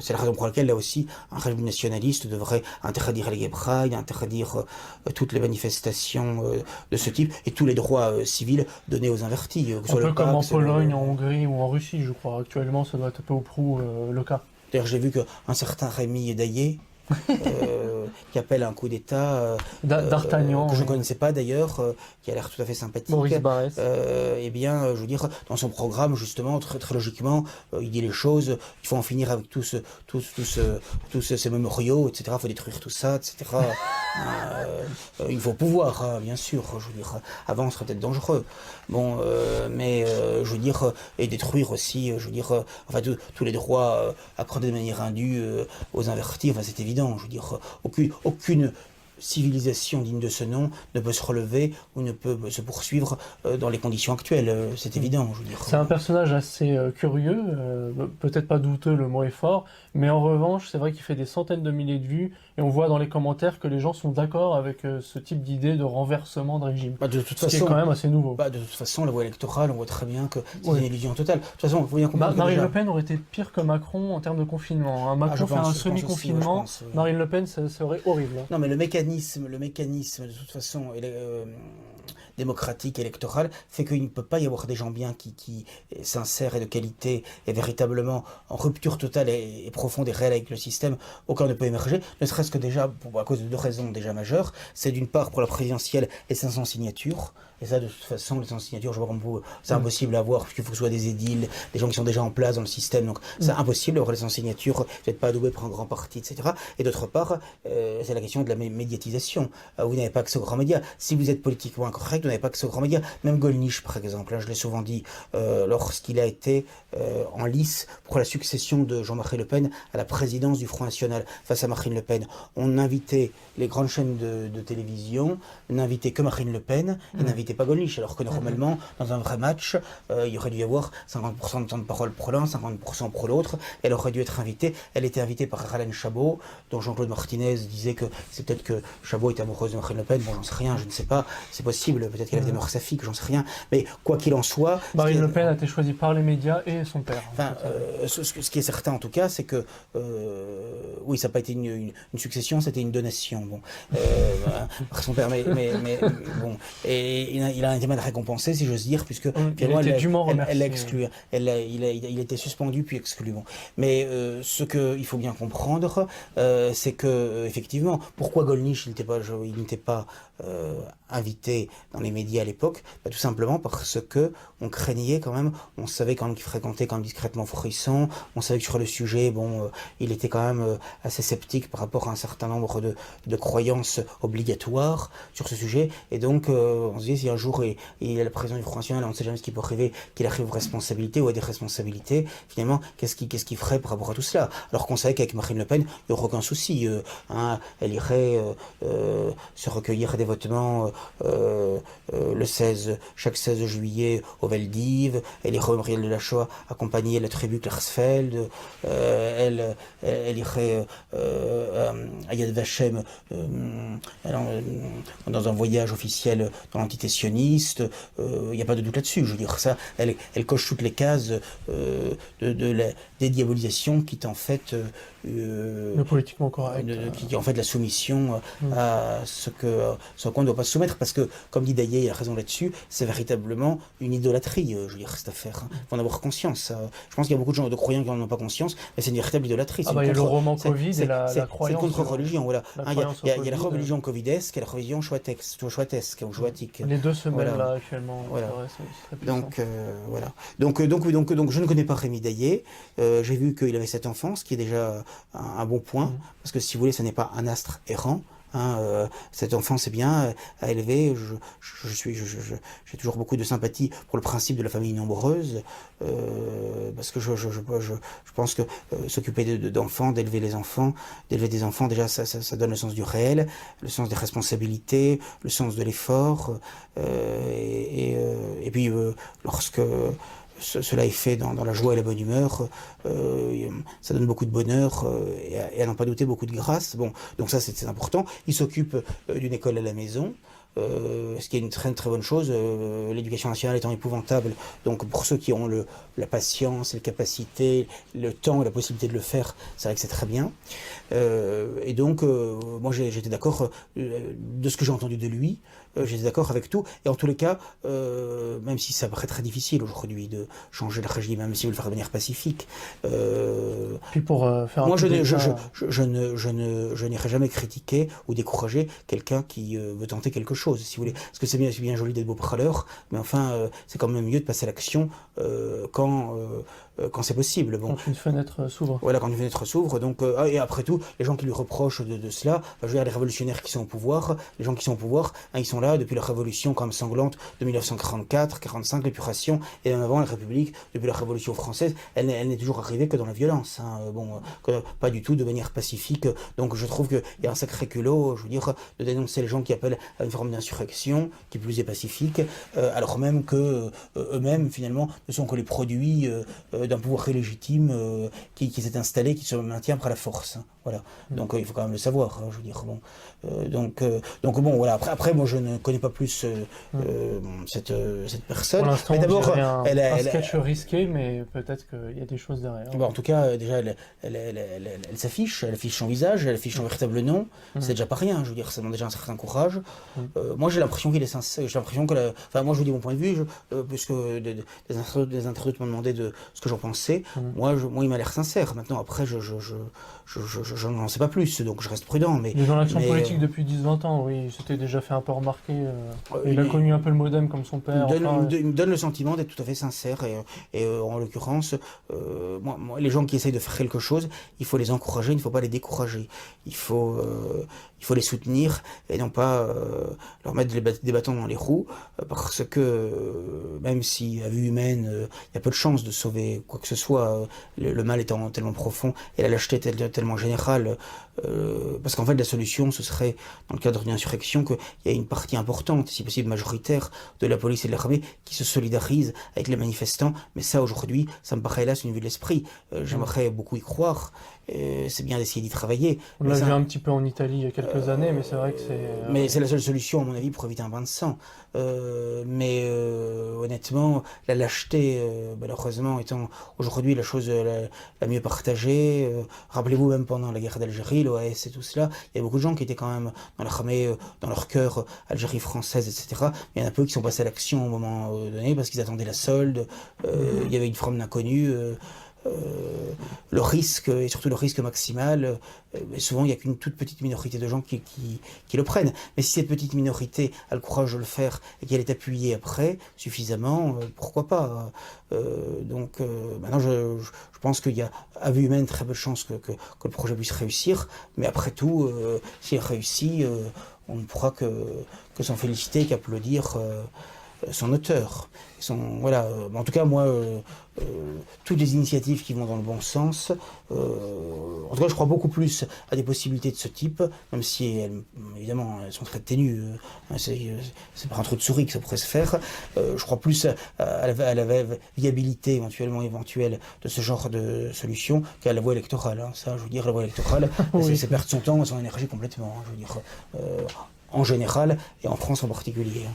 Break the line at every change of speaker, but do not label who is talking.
c'est la raison pour laquelle, là aussi, un régime nationaliste devrait interdire les gay pride, interdire toutes les manifestations de ce type, et tous les droits civils donnés aux invertis.
Un peu comme en Pologne, en Hongrie ou en Russie, je crois. Actuellement, ça doit être peu ou prou le cas.
D'ailleurs, j'ai vu qu'un certain Rémi Daillé, qui appelle à un coup d'État,
D'Artagnan,
que je ne
oui.
connaissais pas d'ailleurs, qui a l'air tout à fait sympathique.
Maurice Barrès.
Eh bien, je veux dire, dans son programme, justement, très logiquement, il dit les choses, il faut en finir avec tous ces mémoriaux, etc. Il faut détruire tout ça, etc. Il faut pouvoir, hein, bien sûr, je veux dire, avant, ce serait peut-être dangereux. Bon, mais je veux dire, et détruire aussi, je veux dire, enfin, tous les droits accordés de manière indue aux invertis, enfin, c'est évident, je veux dire, aucune civilisation digne de ce nom ne peut se relever ou ne peut se poursuivre dans les conditions actuelles, c'est évident, je veux dire.
C'est un personnage assez curieux, peut-être pas douteux, le mot est fort, mais en revanche, c'est vrai qu'il fait des centaines de milliers de vues, et on voit dans les commentaires que les gens sont d'accord avec ce type d'idée de renversement de régime.
Bah, de toute
Ce qui est
façon,
quand même assez nouveau.
bah, de toute façon, la voie électorale, on voit très bien que c'est
Oui.
une illusion totale. De toute façon, il faut bien comprendre que
Marine
déjà-
Le Pen aurait été pire que Macron en termes de confinement, hein. Macron
je
fait
pense
un
aussi,
semi-confinement,
je pense, oui.
Marine Le Pen, ça serait horrible, hein.
Non, mais le mécanisme, de toute façon, démocratique, électoral, fait qu'il ne peut pas y avoir des gens bien qui sincères et de qualité et véritablement en rupture totale et profonde et réelle avec le système. Aucun ne peut émerger, ne serait-ce que déjà, à cause de deux raisons déjà majeures. C'est d'une part pour la présidentielle les 500 signatures. Et ça, de toute façon, les 500 signatures, je vois comme c'est impossible à avoir, puisqu'il faut que ce soit des édiles, des gens qui sont déjà en place dans le système. Donc, c'est impossible d'avoir les 500 signatures, vous n'êtes pas adoubé pour un grand parti, etc. Et d'autre part, c'est la question de la médiatisation. Vous n'avez pas accès aux grands médias. Si vous êtes politiquement incorrect, vous n'avez pas accès aux grands médias. Même Gollnisch, par exemple, hein, je l'ai souvent dit, lorsqu'il a été en lice pour la succession de Jean-Marie Le Pen à la présidence du Front National face à Marine Le Pen, on invitait les grandes chaînes de télévision, n'invitait que Marine Le Pen, et n'invitait pas Gollnisch, alors que normalement, dans un vrai match, il aurait dû y avoir 50% de temps de parole pour l'un, 50% pour l'autre. Elle aurait dû être invitée. Elle était invitée par Ralen Chabot, dont Jean-Claude Martinez disait que c'est peut-être que Chabot était amoureuse de Marine Le Pen. Bon, j'en sais rien, je ne sais pas. C'est possible. Peut-être qu'elle avait des morts sa fille, que j'en sais rien. Mais quoi qu'il en soit,
Marine Le Pen a été choisie par les médias et son père.
enfin, ce qui est certain en tout cas, c'est que oui, ça n'a pas été une succession, c'était une donation. Bon, par son père, mais bon, et il a été mal récompensé, si j'ose dire, puisque
il a été dûment
elle
remercié.
l'a exclu. Il a été suspendu puis exclu. Bon. Mais ce qu'il faut bien comprendre, c'est que effectivement, pourquoi Gollnisch il n'était pas invité dans les médias à l'époque, tout simplement parce que on craignait quand même, on savait quand même qu'il fréquentait quand même discrètement Frisson, on savait que sur le sujet, bon, il était quand même assez sceptique par rapport à un certain nombre de croyances obligatoires sur ce sujet, et donc on se disait si un jour il est le président du Front National, on ne sait jamais ce qui peut arriver, qu'il arrive aux responsabilités ou à des responsabilités, finalement, qu'est-ce qu'il ferait par rapport à tout cela? Alors qu'on savait qu'avec Marine Le Pen, il n'y aurait aucun souci, hein, elle irait se recueillir des votements chaque 16 juillet au Veldiv, elle irait au mémorial de la Shoah accompagner la tribu Klarsfeld, elle irait à Yad Vashem dans un voyage officiel dans l'entité sioniste, il n'y a pas de doute là-dessus, je veux dire ça, elle coche toutes les cases de la dédiabolisation qui est en fait
Le politiquement correct.
qui est en fait la soumission à ce qu'on ne doit pas se soumettre, parce que, comme dit Daillé, il a raison là-dessus, c'est véritablement une idolâtrie, je veux dire, cette affaire. Il faut en avoir conscience. Je pense qu'il y a beaucoup de croyants qui n'en ont pas conscience, mais c'est une véritable idolâtrie.
Il y a le roman Covid et la croyance.
C'est une contre-religion, voilà. Il y a la
Covid.
religion covidesque et la religion chouatesque ou chouatique.
Les deux se mêlent
Voilà.
là actuellement.
Voilà.
C'est vrai, c'est très puissant.
Donc voilà. Donc je ne connais pas Rémi Daillé. J'ai vu qu'il avait 7 enfants, ce qui est déjà un bon point, parce que si vous voulez, ce n'est pas un astre errant. Hein, cet enfant, c'est bien à élever. J'ai toujours beaucoup de sympathie pour le principe de la famille nombreuse, parce que je pense que s'occuper d'enfants, d'élever des enfants, déjà ça donne le sens du réel, le sens des responsabilités, le sens de l'effort, et puis lorsque cela est fait dans la joie et la bonne humeur, ça donne beaucoup de bonheur et à n'en pas douter beaucoup de grâce. Bon, donc ça c'est important. Il s'occupe d'une école à la maison. ce qui est une très très bonne chose. L'éducation nationale étant épouvantable, donc pour ceux qui ont la patience, les capacités, le temps et la possibilité de le faire, c'est vrai que c'est très bien. Et donc, moi j'étais d'accord de ce que j'ai entendu de lui. J'étais d'accord avec tout. Et en tous les cas, même si ça paraît très difficile aujourd'hui de changer le régime, même si vous le faire de manière pacifique.
Puis pour faire un
Moi,
coup d'État,
je n'irai jamais critiquer ou décourager quelqu'un qui veut tenter quelque chose, si vous voulez. Parce que c'est bien joli d'être beau parleur, mais enfin, c'est quand même mieux de passer à l'action quand c'est possible. Bon.
quand une fenêtre s'ouvre.
Voilà, quand une fenêtre s'ouvre. Donc, et après tout, les gens qui lui reprochent de cela, je veux dire, les révolutionnaires qui sont au pouvoir, les gens qui sont au pouvoir, hein, ils sont là depuis la révolution quand même sanglante de 1944, 45, l'épuration, et même avant la République, depuis la Révolution française, elle n'est toujours arrivée que dans la violence. Hein, bon, pas du tout de manière pacifique. Donc, je trouve qu'il y a un sacré culot, je veux dire, de dénoncer les gens qui appellent à une forme d'insurrection, qui plus est pacifique, alors même que eux-mêmes, finalement, ne sont que les produits d'un pouvoir illégitime qui s'est installé, qui se maintient par la force. Hein, voilà. Donc il faut quand même le savoir. Hein, je veux dire. Bon. Donc bon, voilà. Après, moi, je ne connais pas plus cette personne.
Pour l'instant,
Mais d'abord,
un sketch risqué, mais peut-être qu'il y a des choses derrière.
Bon, en tout cas, déjà, elle s'affiche, elle affiche son visage, elle affiche son véritable nom. C'est déjà pas rien. Je veux dire, ça demande déjà un certain courage. Moi, j'ai l'impression qu'il est sincère. J'ai l'impression que, enfin, moi, je vous dis mon point de vue, puisque des internautes m'ont demandé de ce que j'en pensais. Moi, il m'a l'air sincère. Maintenant, après, je n'en sais pas plus, donc je reste prudent. Mais
il est dans l'action politique depuis 10-20 ans, oui. Il s'était déjà fait un peu remarquer. Il a connu un peu le modem comme son père.
Il me donne le sentiment d'être tout à fait sincère. Et en l'occurrence, moi, les gens qui essayent de faire quelque chose, il faut les encourager, il ne faut pas les décourager. Il faut les soutenir et non pas leur mettre des bâtons dans les roues, parce que même si à vue humaine, il y a peu de chances de sauver quoi que ce soit, le mal étant tellement profond et la lâcheté tellement générale, parce qu'en fait la solution ce serait, dans le cadre d'une insurrection, qu'il y ait une partie importante, si possible majoritaire, de la police et de l'armée qui se solidarise avec les manifestants, mais ça aujourd'hui, ça me paraît hélas une vue de l'esprit. J'aimerais beaucoup y croire. C'est bien d'essayer d'y travailler.
On l'a vu un petit peu en Italie il y a quelques années, mais c'est vrai que c'est...
Mais c'est la seule solution, à mon avis, pour éviter un bain de sang. Mais honnêtement, la lâcheté, malheureusement, étant aujourd'hui la chose la mieux partagée. Rappelez-vous, même pendant la guerre d'Algérie, l'OAS et tout cela, il y a beaucoup de gens qui étaient quand même dans l'armée, dans leur cœur, Algérie française, etc. Il y en a peu qui sont passés à l'action au moment donné parce qu'ils attendaient la solde. Il y avait une forme d'inconnu. Le risque, et surtout le risque maximal, souvent il n'y a qu'une toute petite minorité de gens qui le prennent. Mais si cette petite minorité a le courage de le faire et qu'elle est appuyée après suffisamment, pourquoi pas. Donc maintenant je pense qu'il y a à vue humaine très peu de chances que le projet puisse réussir, mais après tout, s'il réussit, on ne pourra que s'en féliciter et qu'applaudir son auteur. Voilà. En tout cas, moi, toutes les initiatives qui vont dans le bon sens, en tout cas, je crois beaucoup plus à des possibilités de ce type, même si, évidemment, elles sont très ténues. C'est par un trou de souris que ça pourrait se faire. Je crois plus à la viabilité éventuelle de ce genre de solution qu'à la voie électorale. Hein. Ça, je veux dire, la voie électorale, oui. c'est perdre son temps et son énergie complètement. Hein, je veux dire, en général et en France en particulier.